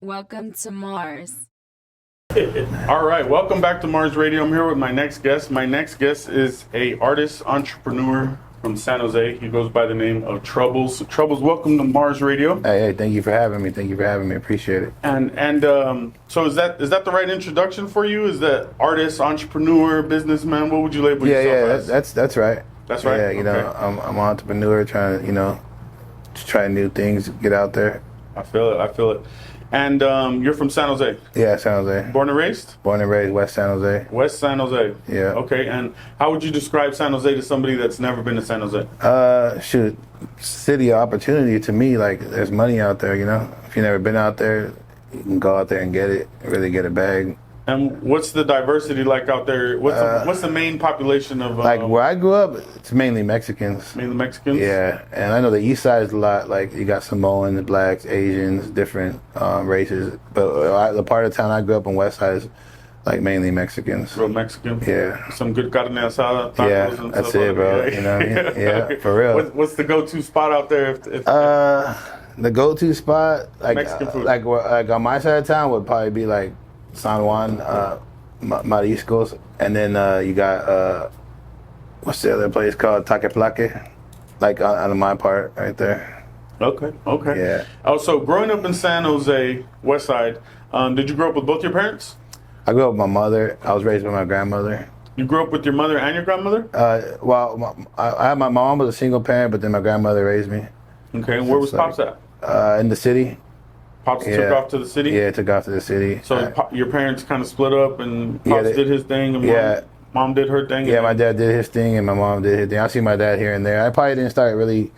Welcome to Mars. All right, welcome back to Mars Radio. I'm here with my next guest. My next guest is a artist entrepreneur from San Jose. He goes by the name of Troublez. Troublez, welcome to Mars Radio. Hey, thank you for having me. Thank you for having me. Appreciate it. And so is that the right introduction for you? Is that artist, entrepreneur, businessman? What would you label yourself as? That's right. That's right. Yeah, know, I'm an entrepreneur trying to, to try new things, get out there. I feel it. And you're from San Jose? Yeah, San Jose. Born and raised? Born and raised, West San Jose. West San Jose. Yeah. Okay, and how would you describe San Jose to somebody that's never been to San Jose? City of opportunity to me. Like, there's money out there, If you've never been out there, you can go out there and get it, really get a bag. And what's the diversity like out there? What's the main population of... like, where I grew up, it's mainly Mexicans. Mainly Mexicans? Yeah, and I know the east side is a lot, like, you got Samoans, blacks, Asians, different races. But the part of town I grew up on, west side, is, like, mainly Mexicans. Real Mexican? Yeah. Some good carne asada, tacos yeah, and that's stuff it, bro. Like you know what I mean? Yeah, for real. What's the go-to spot out there? The go-to spot, like, Mexican food. like on my side of town, would probably be, like, San Juan, Mariscos, and then you got what's the other place called? Taqueplaque, like on my part right there. Okay. Yeah. Oh, so growing up in San Jose, West Side, did you grow up with both your parents? I grew up with my mother. I was raised by my grandmother. You grew up with your mother and your grandmother? I my mom was a single parent, but then my grandmother raised me. Okay, and where was Pops at? In the city. Pops took off to the city? Yeah, took off to the city. So your parents kind of split up and Pops did his thing and mom did her thing? Yeah, my dad did his thing and my mom did his thing. I see my dad here and there. I probably didn't start really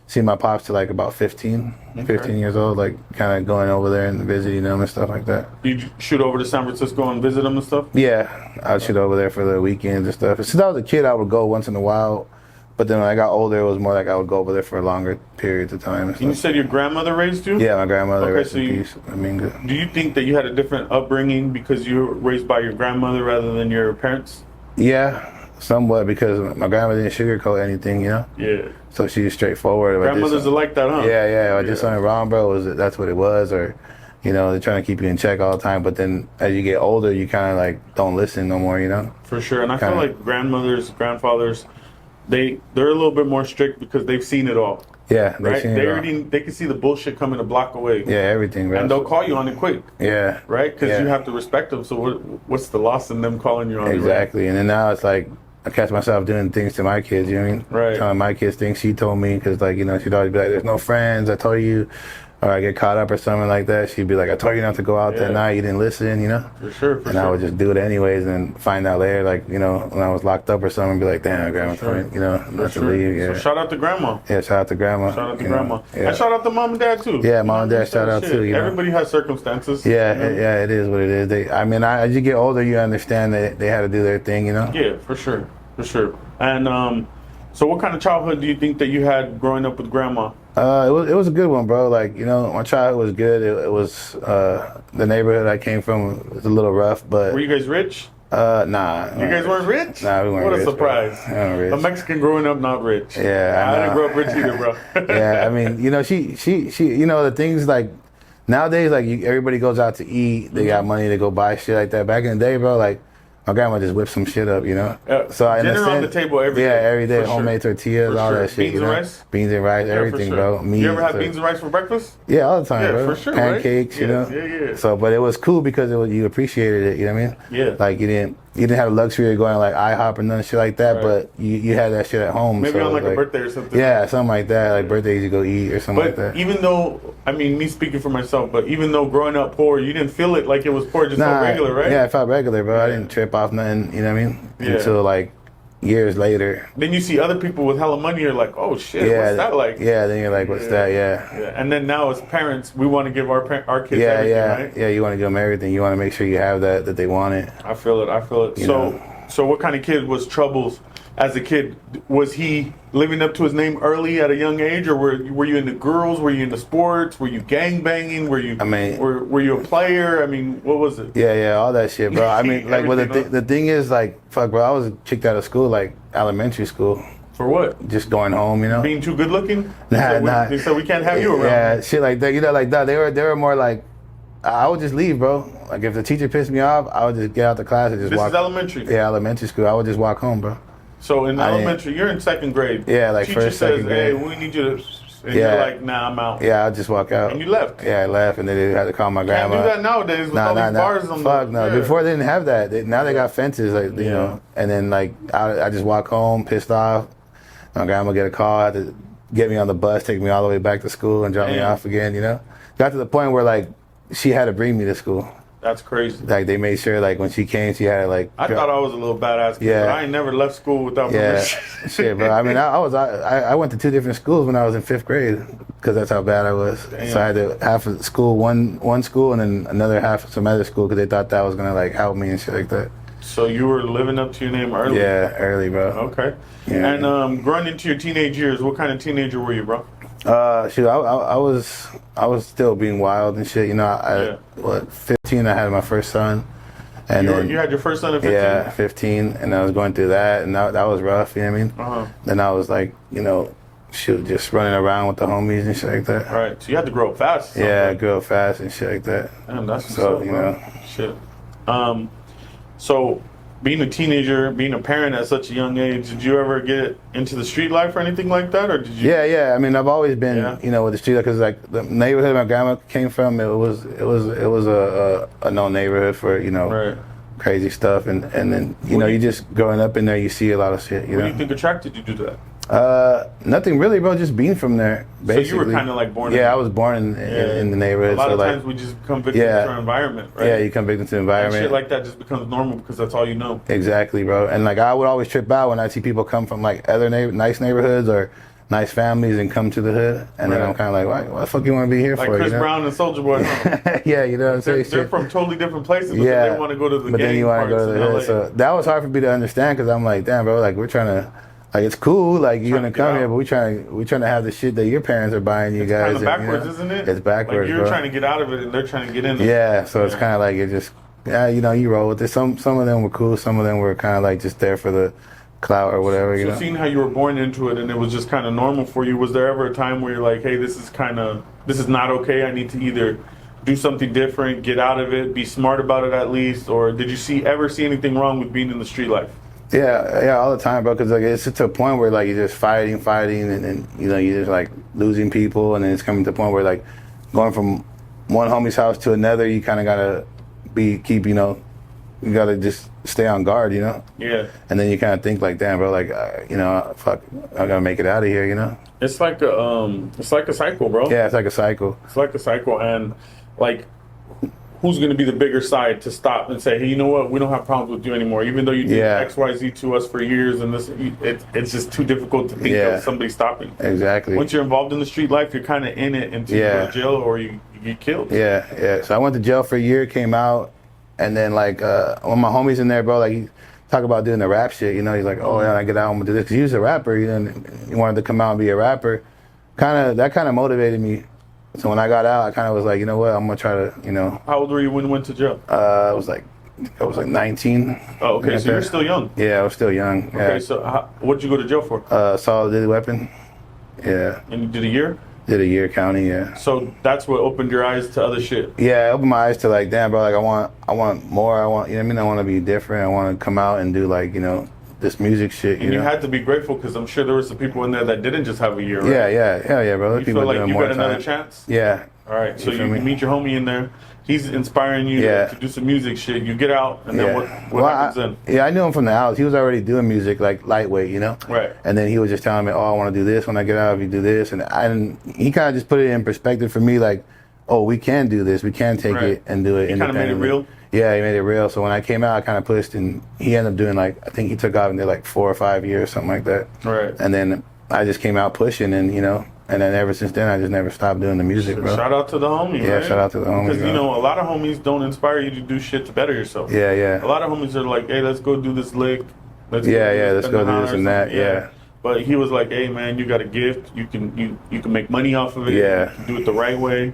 seeing my Pops till like about 15 years old, like kind of going over there and visiting them and stuff like that. You shoot over to San Francisco and visit them and stuff? Yeah, I'd shoot over there for the weekends and stuff. Since I was a kid, I would go once in a while. But then when I got older, it was more like I would go over there for longer periods of time. And you said your grandmother raised you? Yeah, my grandmother. Okay, rest in peace. Do you think that you had a different upbringing because you were raised by your grandmother rather than your parents? Yeah, somewhat, because my grandma didn't sugarcoat anything, Yeah. So she was straightforward. Grandmothers are like that, huh? Yeah. I did something wrong, bro. That's what it was, or they're trying to keep you in check all the time. But then as you get older, you kind of like don't listen no more, For sure, and I feel like grandmothers, grandfathers, they're a little bit more strict because they've seen it all. Yeah, right. They can see the bullshit coming a block away. Yeah, everything, bro. And they'll call you on it quick. Yeah, right. Because you have to respect them. So what's the loss in them calling you on it? Exactly. Right? And then now it's like I catch myself doing things to my kids. You know what I mean? Right. Telling my kids things she told me because she'd always be like, "There's no friends. I told you." Or I get caught up or something like that. She'd be like, "I told you not to go out that night. You didn't listen." For sure. And I would just do it anyways, and find out later, like when I was locked up or something, be like, "Damn, grandma told me, not to leave." Yeah. So shout out to grandma. Yeah, shout out to grandma. Shout out to grandma. Yeah. And shout out to mom and dad too. Yeah, mom and dad shout out too. Everybody has circumstances. Yeah, it is what it is. As you get older, you understand that they had to do their thing. Yeah, for sure. And so what kind of childhood do you think that you had growing up with grandma? It was a good one, bro. Like, my childhood was good. It was the neighborhood I came from was a little rough, but... Were you guys rich? Nah. You guys weren't rich? Nah, we weren't rich. What a surprise. Rich. A Mexican growing up not rich. Yeah, I didn't grow up rich either, bro. Yeah, I mean, she the things like nowadays, like everybody goes out to eat. They got money to go buy shit like that. Back in the day, bro, like my grandma just whipped some shit up, So I dinner on the table every day. Yeah, every day. Homemade tortillas, all that shit. Beans and rice? Beans and rice, everything, bro. Meat. You ever had beans and rice for breakfast? Yeah, all the time, bro. For sure, Pancakes, right? Yeah. So, but it was cool because you appreciated it, you know what I mean? Yeah. Like you didn't have the luxury of going like IHOP or none of shit like that, but you had that shit at home. Maybe so on like a birthday or something. Yeah, something like that. Like birthdays you go eat or something like that. Even though, me speaking for myself, but even though growing up poor, you didn't feel it like it was poor, it just felt regular, right? Yeah, it felt regular, bro. I didn't trip off nothing, you know what I mean? Until like years later. Then you see other people with hella money, you're like, oh shit, what's that like? Yeah, then you're like, what's that? Yeah. And then now as parents, we want to give our kids everything, right? Yeah, you want to give them everything. You want to make sure you have that they want it. I feel it. So what kind of kid was Troublez as a kid? Was he living up to his name early at a young age, or were you into girls? Were you into sports? Were you gang banging? Were you were you a player? What was it? Yeah, all that shit, bro. The thing is, like, fuck, bro, I was kicked out of school, like elementary school. For what? Just going home, Being too good looking? Nah. They said we can't have you around. Yeah, shit like that. Like that. They were more like I would just leave, bro. Like if the teacher pissed me off, I would just get out the class and just This walk. is elementary. Yeah, elementary school. I would just walk home, bro. So in elementary, you're in second grade. Yeah, like teacher first, says, second grade. "Hey, we need you to," and you're like, "Nah, I'm out." Yeah, I'll just walk out. And you left. Yeah, I left, and then they had to call my grandma. Can't do that nowadays with all these bars on Fuck the, no. yeah. Before they didn't have that. Now they got fences, like you know. And then like I just walk home pissed off. My grandma get a call, had to get me on the bus, take me all the way back to school, and drop me off again. You know, got to the point where like she had to bring me to school. That's crazy. Like they made sure like when she came, she had to like. I thought I was a little badass kid, but I ain't never left school without permission. Shit, bro. I mean, I went to 2 different schools when I was in 5th grade because that's how bad I was. Damn. So I had to half of school, one school, and then another half of some other school because they thought that was gonna like help me and shit like that. So you were living up to your name early. Yeah, early, bro. Okay. Yeah. And growing into your teenage years, what kind of teenager were you, bro? Shoot, I was still being wild and shit. You know, 15, I had my first son, and then you had your first son at 15. Yeah, 15, and I was going through that, and that was rough. You know what I mean? Uh-huh. Then I was like, you know, shoot, just running around with the homies and shit like that. Right. So you had to grow up fast. Yeah, I grew up fast and shit like that. Damn, that's so up, you know, shit. So being a teenager, being a parent at such a young age, did you ever get into the street life or anything like that, or did you? Yeah. I mean, I've always been, you know, with the street life because like the neighborhood my grandma came from, it was a known neighborhood for crazy stuff, and then you know you just growing up in there, you see a lot of shit. What do you think attracted you to that? Nothing really, bro. Just being from there, basically. So you were kind of like born. Yeah, I was born in the neighborhood. A lot of so times we just become victims to our environment, right? Yeah, you come victim to the environment. And shit like that just becomes normal because that's all you know. Exactly, bro. And like I would always trip out when I see people come from like other nice neighborhoods or nice families and come to the hood, and then I'm kind of like, why the fuck you want to be here like for? Like Chris you know? Brown and Soulja Boy. Huh? Yeah, you know what I'm saying? They're from totally different places, but they want to go to the gang parts in LA. So that was hard for me to understand because I'm like, damn, bro, like we're trying to. Like it's cool, like you're gonna come here, but we trying to have the shit that your parents are buying you guys. It's kind of backwards, isn't it? It's backwards. Like you're trying to get out of it, and they're trying to get in. Yeah, so it's kind of like it just, you know, you roll with it. Some of them were cool, some of them were kind of like just there for the clout or whatever. You know. Seeing how you were born into it, and it was just kind of normal for you. Was there ever a time where you're like, hey, this is not okay. I need to either do something different, get out of it, be smart about it at least, or did you ever see anything wrong with being in the street life? Yeah, all the time, bro. Because like it's to a point where like you're just fighting, and then you know you're just like losing people, and then it's coming to a point where like going from one homie's house to another, you kind of gotta you know, you gotta just stay on guard, you know. Yeah. And then you kind of think like, damn, bro, like you know, fuck, I gotta make it out of here, you know. It's like a cycle, bro. Yeah, it's like a cycle. It's like a cycle, and like. Who's going to be the bigger side to stop and say, hey, you know what? We don't have problems with you anymore. Even though you did X, Y, Z to us for years, and it's just too difficult to think of somebody stopping. Exactly. Once you're involved in the street life, you're kind of in it until you go to jail or you get killed. Yeah. So I went to jail for a year, came out, and then like when my homies in there, bro, like he talk about doing the rap shit. You know, he's like, oh yeah, I get out, I'm gonna do this. 'Cause he was a rapper. You know, he wanted to come out and be a rapper. That kind of motivated me. So when I got out, I kind of was like, you know what, I'm gonna try to, you know. How old were you when you went to jail? I was like 19. Oh, okay, so you're still young. Yeah, I was still young. Okay, so what did you go to jail for? Assault with a deadly weapon. Yeah. And you did a year? Did a year county, yeah. So that's what opened your eyes to other shit. Yeah, it opened my eyes to like, damn, bro, like I want more. I want, you know what I mean? I want to be different. I want to come out and do like, you know, this music shit. And you had to be grateful because I'm sure there were some people in there that didn't just have a year, right? Yeah, bro. You feel like you got another chance? Yeah. All right, so you meet your homie in there. He's inspiring you to do some music shit. You get out, and then what happens then? Yeah, I knew him from the house. He was already doing music, like lightweight, you know? Right. And then he was just telling me, oh, I want to do this when I get out, if you do this. And he kind of just put it in perspective for me, like, oh, we can do this. We can take it and do it independently. He kind of made it real? Yeah, he made it real. So when I came out, I kind of pushed, and he ended up doing like, I think he took off and did like 4 or 5 years, something like that. Right. And then I just came out pushing, and, you know, and then ever since then, I just never stopped doing the music, bro. Shout out to the homie, Yeah, right? shout out to the homie. Because, you know, a lot of homies don't inspire you to do shit to better yourself. Yeah. A lot of homies are like, hey, let's go do this lick. Let's go do this and that, yeah. But he was like, hey, man, you got a gift. You can make money off of it. Yeah. You can do it the right way.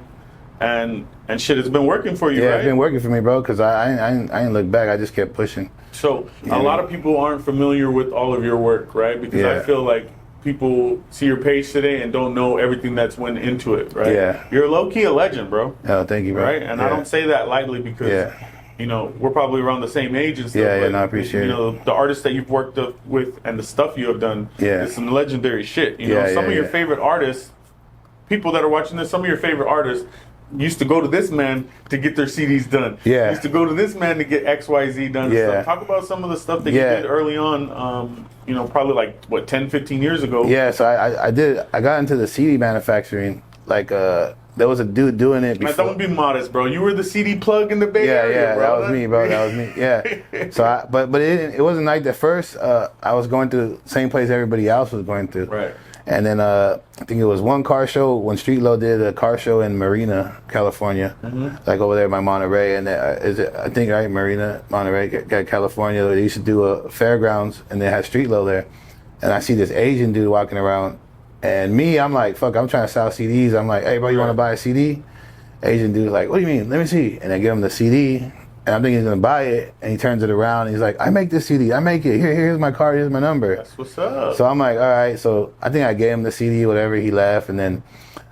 And shit, it's been working for you, right? Yeah, it's been working for me, bro, because I ain't look back. I just kept pushing. So a lot of people aren't familiar with all of your work, right? Because I feel like people see your page today and don't know everything that's went into it, right? Yeah. You're low key a legend, bro. Oh, thank you, bro. Right? And I don't say that lightly because, you know, we're probably around the same age and stuff. Yeah, but, no, I appreciate it. You know, the artists that you've worked with and the stuff you have done is some legendary shit. You know, some of your favorite artists, people that are watching this, some of your favorite artists used to go to this man to get their CDs done. Yeah. Used to go to this man to get XYZ done. Yeah. And stuff. Talk about some of the stuff that you did early on, you know, probably like, what, 10, 15 years ago? Yeah, so I got into the CD manufacturing. Like, there was a dude doing it before. Man, don't be modest, bro. You were the CD plug in the Bay Area, bro. That was me, bro. That was me. Yeah. So, but it wasn't like that first. I was going through the same place everybody else was going through. Right. And then I think it was one car show when Street Low did a car show in Marina, California, like over there by Monterey. And I think right, Marina, Monterey, California. They used to do a fairgrounds, and they had Street Low there. And I see this Asian dude walking around, and me, I'm like, fuck, I'm trying to sell CDs. I'm like, hey, bro, you want to buy a CD? Asian dude's like, what do you mean? Let me see. And I give him the CD. And I'm thinking he's gonna buy it, and he turns it around, and he's like, I make this CD, I make it, here's my card, here's my number. That's what's up. So I'm like, all right, so I think I gave him the CD, whatever, he left, and then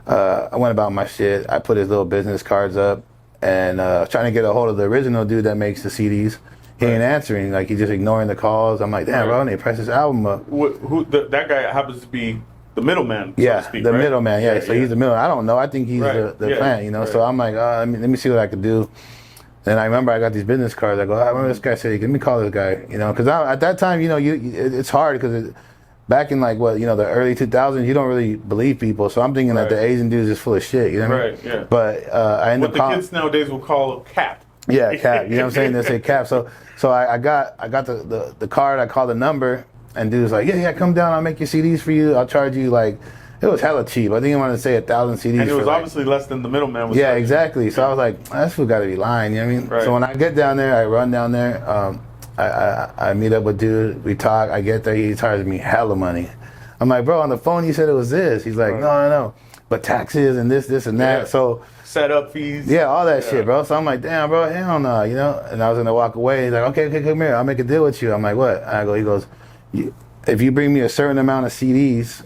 I went about my shit. I put his little business cards up, and trying to get a hold of the original dude that makes the CDs. He ain't answering, like he's just ignoring the calls. I'm like, damn, bro, they press this album up. That guy happens to be the middleman, so to speak, the right? middleman, so he's the middleman. I don't know, I think he's the plant, you know, so I'm like, let me see what I could do. And I remember I got these business cards. I go, I remember this guy said, let me call this guy, you know, because at that time, you know, it's hard because back in like what, you know, the early 2000s, you don't really believe people. So I'm thinking that the Asian dudes is full of shit, you know what I mean? Right, yeah. But I ended up what the kids nowadays will call cap. Yeah, cap. You know what I'm saying? They say cap. So I got the card. I called the number, and dude was like, yeah, come down. I'll make your CDs for you. I'll charge you like. It was hella cheap. I think I wanted to say 1,000 CDs. And it was obviously less than the middleman was. Yeah, exactly. So I was like, this fool got to be lying. You know what I mean? Right. So when I get down there, I run down there. I meet up with dude. We talk. I get there. He charges me hella money. I'm like, bro, on the phone you said it was this. He's like, no. But taxes and this and that. Yeah. So setup fees. Yeah, all that shit, bro. So I'm like, damn, bro, hell no, you know. And I was gonna walk away. He's like, okay, come here. I'll make a deal with you. I'm like, what? He goes, if you bring me a certain amount of CDs,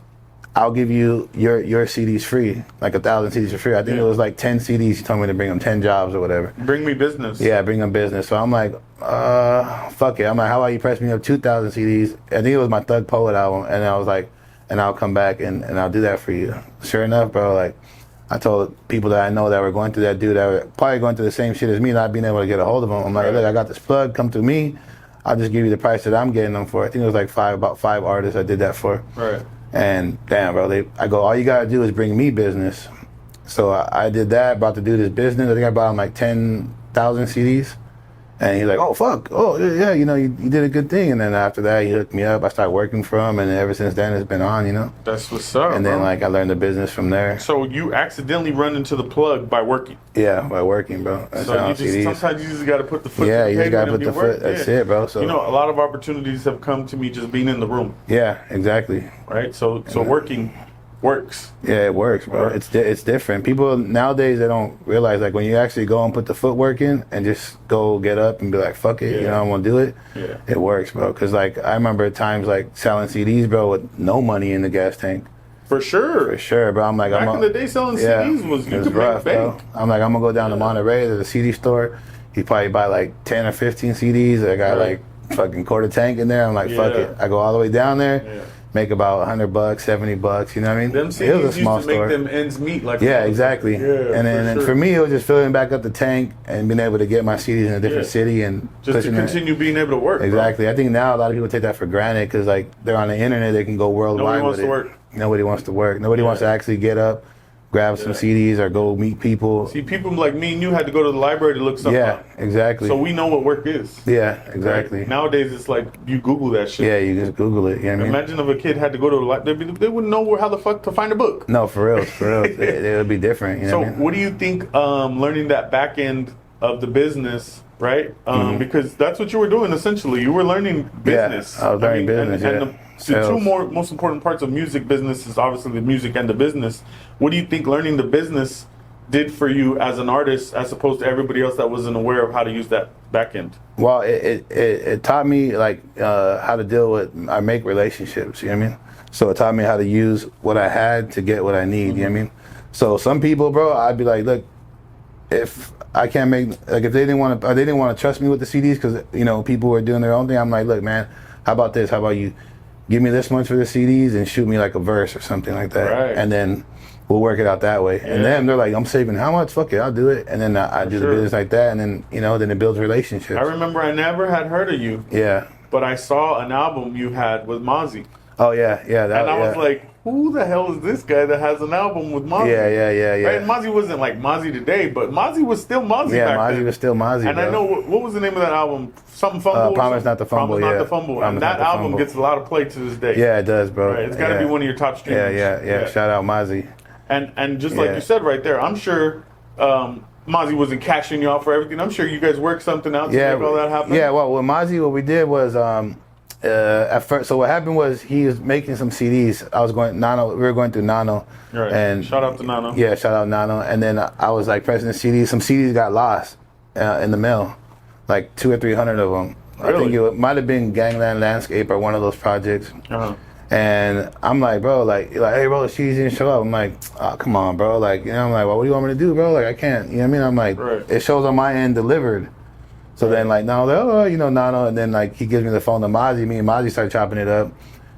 I'll give you your CDs free, like 1,000 CDs for free. I think it was like 10 CDs. He told me to bring them 10 jobs or whatever. Bring me business. Yeah, bring them business. So I'm like, fuck it. I'm like, how about you press me up 2,000 CDs? I think it was my Thug Poet album. And I was like, and I'll come back and I'll do that for you. Sure enough, bro, like, I told people that I know that were going through that dude that were probably going through the same shit as me, not being able to get a hold of them. I'm like, look, I got this plug, come through me. I'll just give you the price that I'm getting them for. I think it was like about five artists I did that for. Right. And damn, bro, I go, all you gotta do is bring me business. So I did that, brought the dude his business. I think I bought him like 10,000 CDs. And he's like, oh, fuck. Oh, yeah, you know, you did a good thing. And then after that, he hooked me up. I started working for him. And ever since then, it's been on, you know? That's what's up, And then, bro. like, I learned the business from there. So you accidentally run into the plug by working. Yeah, by working, bro. That's So you just, sometimes you just got to put the foot Yeah, to the you just pavement got to put and the you work. foot. That's it, bro. So You know, a lot of opportunities have come to me just being in the room. Yeah, exactly. Right? So working works. Yeah, it works, bro. Right. It's different. People nowadays, they don't realize, like, when you actually go and put the footwork in and just go get up and be like, fuck it, you know, I'm gonna do it. Yeah. It works, bro. Because, like, I remember times, like, selling CDs, bro, with no money in the gas tank. For sure. For sure, bro. I'm like, Back in the day, selling CDs was, you could rough, make bro. bank. I'm like, I'm gonna go down to Monterey to the CD store. He probably buy like 10 or 15 CDs. I got like fucking quarter tank in there. I'm like, fuck it. I go all the way down there, make about $100, $70. You know what I mean? Them It was CDs a small used to store. make them ends meet. Like Exactly. Yeah, and then sure. for me, it was just filling back up the tank and being able to get my CDs in a different city and just to continue being able to work. Exactly. I think now a lot of people take that for granted because, like, they're on the internet, they can go worldwide. Nobody wants with to it. work. Nobody wants to work. Nobody wants to actually get up, grab some CDs or go meet people. See, people like me and you had to go to the library to look something up. Exactly. So we know what work is. Yeah, exactly. Right? Nowadays, it's like you Google that shit. Yeah, you just Google it. You know what I mean? Imagine if a kid had to go to the library, they wouldn't know how the fuck to find a book. No, for real. It would be different. You know So what I mean? what do you think learning that back end of the business, right? Because that's what you were doing essentially. You were learning business. I was learning business, And the two most important parts of music business is obviously the music and the business. What do you think learning the business did for you as an artist as opposed to everybody else that wasn't aware of how to use that back end? Well, it taught me like how to deal with, I make relationships, you know what I mean? So it taught me how to use what I had to get what I need, you know what I mean? So some people, bro, I'd be like, look, if I can't make, like if they didn't want to trust me with the CDs because, you know, people were doing their own thing, I'm like, look, man, how about this? How about you give me this much for the CDs and shoot me like a verse or something like that. Right. And then we'll work it out that way. Yeah. And then they're like, I'm saving how much? Fuck it, I'll do it. And then I do the business like that. And then, you know, then it builds relationships. I remember I never had heard of you. Yeah. But I saw an album you had with Mozzy. Oh, yeah, yeah. And I was like, who the hell is this guy that has an album with Mozzy? Yeah. Right? And Mozzy wasn't like Mozzy today, but Mozzy was still Mozzy back Mozzy then. was still Mozzy, And bro. I know, what was the name of that album? Something Fumble? Promise Not to Fumble, Promise Not to Fumble. Promise And Not that to album Fumble. gets a lot of play to this day. Yeah, it does, bro. Right? It's got to be one of your top streamers. Yeah. Shout out Mozzy. And just like you said right there, I'm sure Mozzy wasn't cashing you out for everything. I'm sure you guys worked something out to make all that happen. Yeah, well, with Mozzy, what we did was at first. So what happened was he was making some CDs. I was going Nano. We were going through Nano. Right. And shout out to Nano. Yeah, shout out Nano. And then I was like pressing the CDs. Some CDs got lost in the mail, like 200 or 300 of them. Really? I think it might have been Gangland Landscape or one of those projects. Uh-huh. And I'm like, bro, like, hey, bro, the CDs didn't show up. I'm like, oh, come on, bro. Like, you know, I'm like, well, what do you want me to do, bro? Like, I can't. You know what I mean? I'm like, It shows on my end delivered. So then, like, now, oh, you know, Nano, and then, like, he gives me the phone to Mozzy. Me and Mozzy started chopping it up.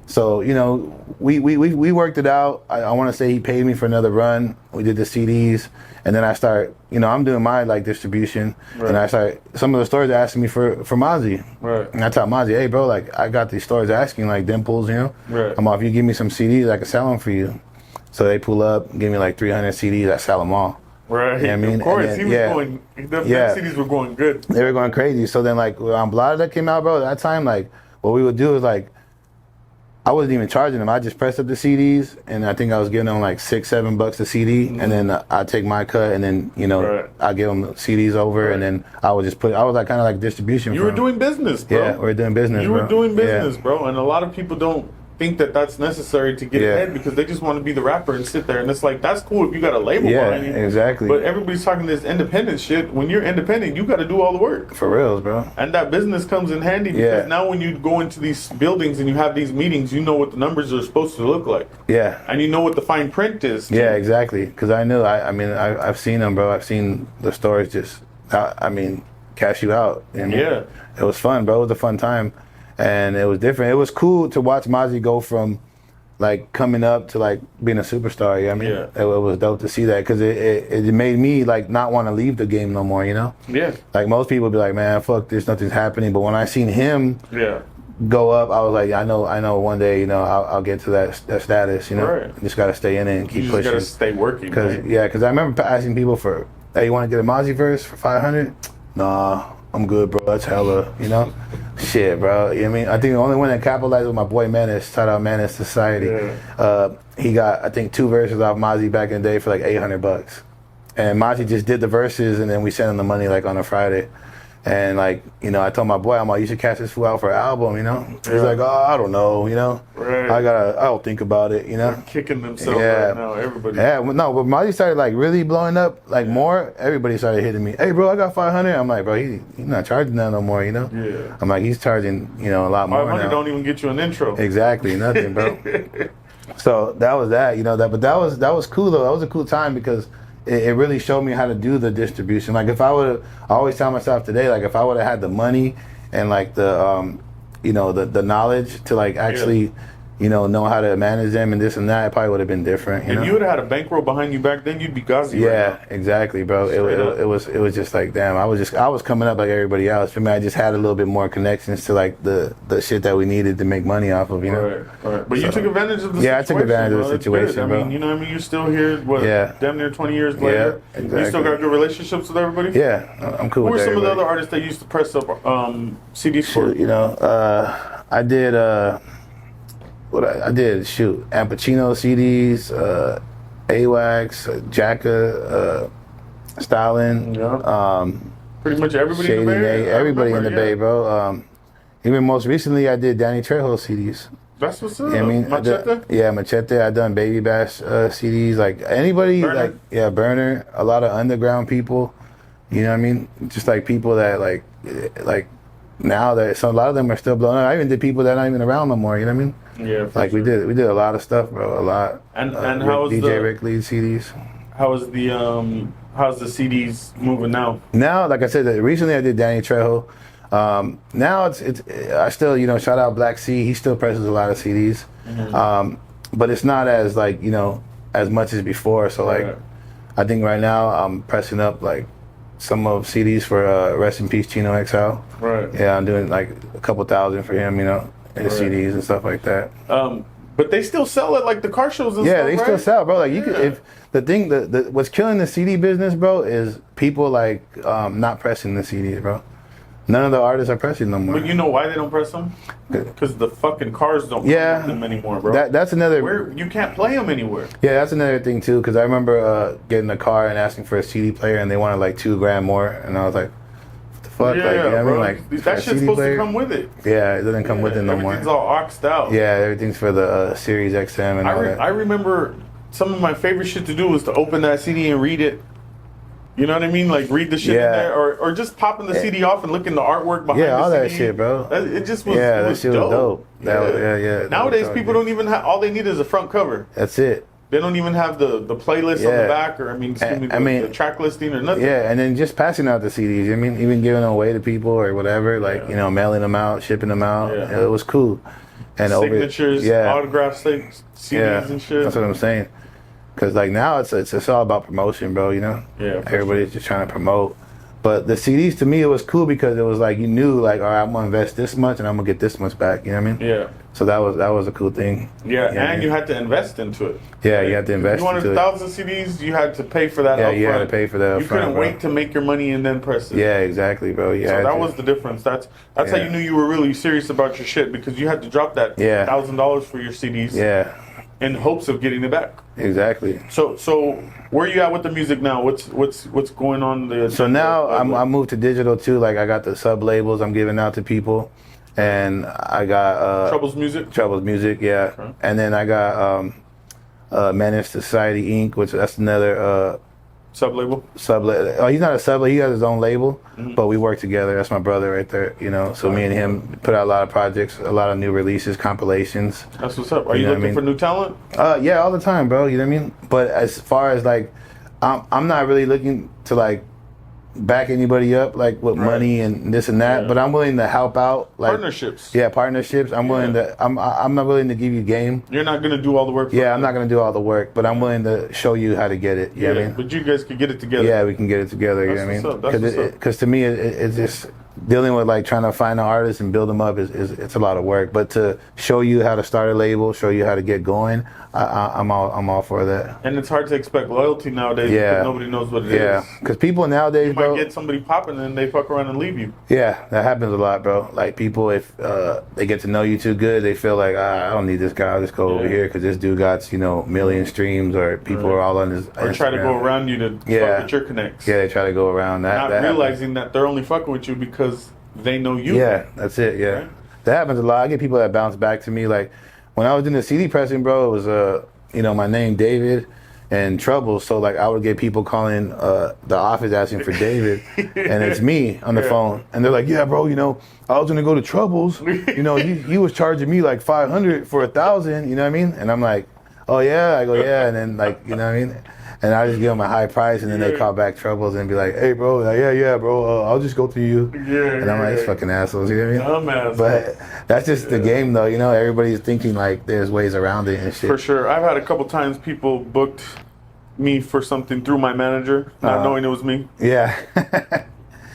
So, you know, we worked it out. I want to say he paid me for another run. We did the CDs. And then I start, you know, I'm doing my, like, distribution. Right. And I start, some of the stores asking me for Mozzy. Right. And I tell Mozzy, hey, bro, like, I got these stores asking, like, Dimples, you know? Right. I'm off, you give me some CDs, I can sell them for you. So they pull up, give me, like, 300 CDs, I sell them all. Right. You know what I mean? Of course, then, he was going, them CDs were going good. They were going crazy. So then, like, on Blada that came out, bro, that time, like, what we would do is, like, I wasn't even charging them. I just pressed up the CDs, and I think I was giving them, like, $6-7 a CD, and then I'd take my cut, and then, you know, I'd give them the CDs over, and then I would just I was, like, kind of like distribution. You were doing business, bro. Yeah, we were doing business, You were doing business, bro. And a lot of people don't think that that's necessary to get ahead because they just want to be the rapper and sit there. And it's like, that's cool if you got a label behind you. Exactly. But everybody's talking this independent shit. When you're independent, you got to do all the work. For reals, bro. And that business comes in handy because now when you go into these buildings and you have these meetings, you know what the numbers are supposed to look like. Yeah. And you know what the fine print is, too. Yeah, exactly. Because I knew, I've seen them, bro. I've seen the stores just, cash you out. You know what I mean? It was fun, bro. It was a fun time. And it was different. It was cool to watch Mozzy go from, like, coming up to, like, being a superstar. You know what I mean? It was dope to see that because it made me, like, not want to leave the game no more, you know? Yeah. Like, most people be like, man, fuck this, nothing's happening. But when I seen him go up, I was like, I know one day, you know, I'll get to that status, you know? Right. You just got to stay in it and keep pushing. You just got to stay working, Because I remember asking people for, hey, you want to get a Mozzy verse for 500? Nah, I'm good, bro. That's hella, you know? Shit, bro. You know what I mean? I think the only one that capitalized was my boy Menace. Shout out Menace Society. He got, I think, 2 verses off Mozzy back in the day for like $800. And Mozzy just did the verses, and then we sent him the money like on a Friday. And like, you know, I told my boy, I'm like, you should cash this fool out for an album, you know? He's like, oh, I don't know, you know? Right. I'll think about it, you know? They're kicking themselves right now, everybody. Yeah, well, no, but Mozzy started like really blowing up, like more. Everybody started hitting me. Hey, bro, I got 500. I'm like, bro, he's not charging that no more, you know? Yeah. I'm like, he's charging, you know, a lot more 500 now. don't even get you an intro. Exactly, nothing, bro. So that was that, you know, but that was cool though. That was a cool time because it really showed me how to do the distribution. Like if I always tell myself today, like if I would have had the money and like the, you know, the knowledge to like actually, you know how to manage them and this and that, it probably would have been different. If you would have had a bankroll behind you back then, you'd be Ghazi. Yeah, right now. exactly, bro. It was just like, damn. I was coming up like everybody else. For me, I just had a little bit more connections to like the shit that we needed to make money off of, you know. Right. But you took advantage of the situation. Yeah, I took advantage of the situation, bro. I mean, you know what I mean? You're still here, damn near 20 years later. Yeah, exactly. You still got good relationships with everybody? Yeah, I'm cool with everybody. Who were some of the other artists that used to press up CDs for? You know, I did. I did Al Pacino CDs, AWACS, Jacka, Stalin. Yeah. Pretty much everybody in the Bay. Everybody in the Bay, bro. Even most recently, I did Danny Trejo CDs. That's what's up. You know what I mean? Machete? Machete. I done Baby Bash CDs. Like anybody, Burner? Burner. A lot of underground people. You know what I mean? Just like people that like now that so a lot of them are still blowing up. I even did people that are not even around no more. You know what I mean? Yeah. Like sure. we did a lot of stuff, bro. A lot. And how is DJ Rick Lee CDs? how's the CDs moving now? Now, like I said, recently I did Danny Trejo. Now it's I still shout out Black C. He still presses a lot of CDs, but it's not as like as much as before. So like I think right now I'm pressing up like some of CDs for Rest in Peace Chino XL. Right. Yeah, I'm doing like a couple thousand for him, in CDs and stuff like that. But they still sell it like the car shows and stuff. Yeah, they still sell, bro. Like you could, if the thing, what's killing the CD business, bro, is people like not pressing the CDs, bro. None of the artists are pressing them more. But you know why they don't press them? Because the fucking cars don't come with them anymore, bro. That's another. You can't play them anywhere. Yeah, that's another thing too. Because I remember getting a car and asking for a CD player, and they wanted like $2,000 more, and I was like, "What the fuck?" Yeah, like, you know what I bro. mean? Like that shit's supposed to come with it. Yeah, it doesn't come with it no more. Everything's all oxed out. Yeah, everything's for the Series XM and all that. I remember some of my favorite shit to do was to open that CD and read it. You know what I mean? Like read the shit in there, or just popping the CD off and looking the artwork behind. Yeah, all the that CD. shit, bro. It just was. Yeah, it that was shit was dope. Yeah. Nowadays, people don't even have. All they need is a front cover. That's it. They don't even have the playlist on the back, or the track listing or nothing. Yeah, and then just passing out the CDs. I mean, even giving them away to people or whatever, like mailing them out, shipping them out. Yeah. It was cool. And signatures, autograph CDs and shit. That's what I'm saying. Because like now it's all about promotion, bro. Yeah. Everybody's just trying to promote. But the CDs to me it was cool because it was like you knew like, all right, I'm gonna invest this much and I'm gonna get this much back. You know what I mean? Yeah. So that was a cool thing. Yeah, and you had to invest into it. Yeah, you had to invest. You wanted 1,000 CDs, you had to pay for that. Yeah, up you front. had to pay for that. You couldn't wait to make your money and then press it. Yeah, exactly, bro. So that was the difference. That's how you knew you were really serious about your shit because you had to drop that $1,000 for your CDs. Yeah. In hopes of getting it back. Exactly. So where are you at with the music now? What's going on there? So now I moved to digital too. Like I got the sub labels I'm giving out to people, and I got Troublez Music. Troublez Music, yeah. Okay. And then I got Menace Society Inc., which that's another sub label. Oh, he's not a sub label. He has his own label, but we work together. That's my brother right there. So me and him put out a lot of projects, a lot of new releases, compilations. That's what's up. Are you looking for new talent? Yeah, all the time, bro. You know what I mean? But as far as like, I'm not really looking to like back anybody up like with money and this and that, but I'm willing to help out like partnerships. Yeah, partnerships. I'm willing to. I'm not willing to give you game. You're not gonna do all the work. I'm not gonna do all the work, but I'm willing to show you how to get it. You know what I mean? But you guys could get it together. Yeah, we can get it together. You know what I mean? Because to me, it's just dealing with like trying to find an artist and build them up is it's a lot of work. But to show you how to start a label, show you how to get going, I'm all for that. And it's hard to expect loyalty nowadays because nobody knows what it is. Yeah, because people nowadays, you might get somebody popping and they fuck around and leave you. Yeah, that happens a lot, bro. Like people, if they get to know you too good, they feel like I don't need this guy. I'll just go over here because this dude got million streams, or people are all on his. Or try to go around you to fuck with your connects. Yeah, they try to go around that. Not realizing that they're only fucking with you because they know you. Yeah, that's it. Yeah, right? That happens a lot. I get people that bounce back to me. Like when I was doing the CD pressing, bro, it was my name David and Trouble. So like I would get people calling the office asking for David, and it's me on the phone, and they're like, "Yeah, bro, I was gonna go to Troubles. He was charging me like $500 for 1,000. You know what I mean?" And I'm like, "Oh yeah." I go, "Yeah," and then like you know what I mean. And I just give them a high price, and then they call back Troubles and be like, "Hey, bro, yeah, bro, I'll just go through you." And I'm like, "These fucking assholes," you know what I mean? But that's just the game, though. Everybody's thinking like there's ways around it and shit. For sure, I've had a couple times people booked me for something through my manager, not knowing it was me. Yeah.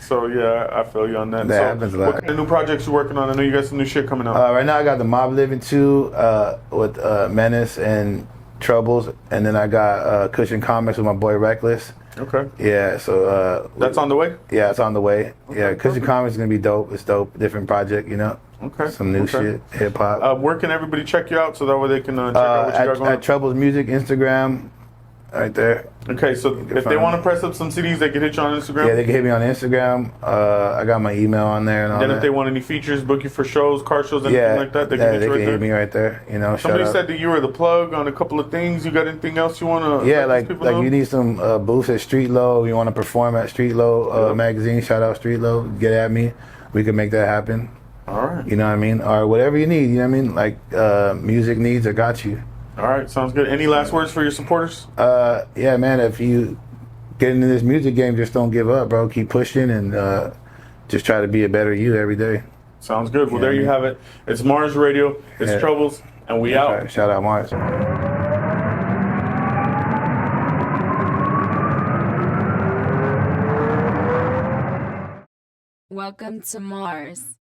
So yeah, I feel you on that. That happens a lot. What kind of new projects you working on? I know you got some new shit coming out. Right now, I got the Mob Living 2 with Menace and Troubles, and then I got Cushion Comics with my boy Reckless. Okay. Yeah, so that's on the way. Yeah, it's on the way. Okay, yeah, Cushion Comics is gonna be dope. It's dope, different project, Okay. Some new shit, hip hop. Where can everybody check you out so that way they can check out what you got going on? At Troublez Music Instagram, right there. Okay, so if they want to press up some CDs, they can hit you on Instagram? Yeah, they can hit me on Instagram. I got my email on there and all then that. If they want any features, book you for shows, car shows, anything like that, they can hit me right there. Somebody said that you were the plug on a couple of things. You got anything else you want to like you need some booths at Street Low. You want to perform at Street Low magazine, shout out Street Low. Get at me. we can make that happen. All right. You know what I mean? Or whatever you need, you know what I mean? Like music needs, I got you. All right, sounds good. Any last words for your supporters? Yeah, man, if you get into this music game, just don't give up, bro. Keep pushing and just try to be a better you every day. Sounds good. Well, there you have it. It's Mars Radio. It's Troubles, and we out. Right. Shout out Mars. Welcome to Mars.